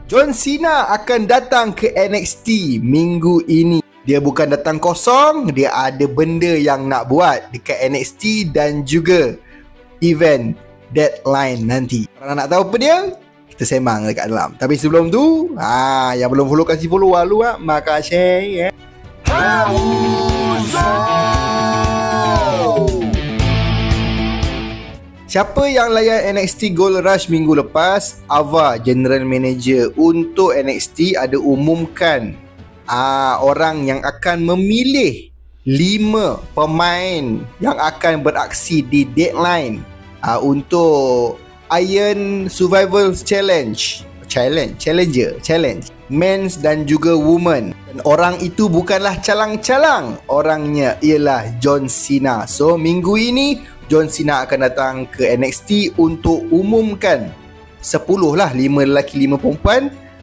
John Cena akan datang ke NXT minggu ini. Dia bukan datang kosong, dia ada benda yang nak buat dekat NXT dan juga event Deadline nanti. Kalau nak tahu apa dia, kita sembang dekat dalam. Tapi sebelum tu, yang belum follow kasih follow dulu makasih. Siapa yang layan NXT Gold Rush minggu lepas? Ava, General Manager untuk NXT, ada umumkan orang yang akan memilih 5 pemain yang akan beraksi di Deadline untuk Iron Survival Challenge Men's dan juga Women. Dan orang itu bukanlah calang-calang, orangnya ialah John Cena. So minggu ini John Cena akan datang ke NXT untuk umumkan 10 lah, 5 lelaki 5 perempuan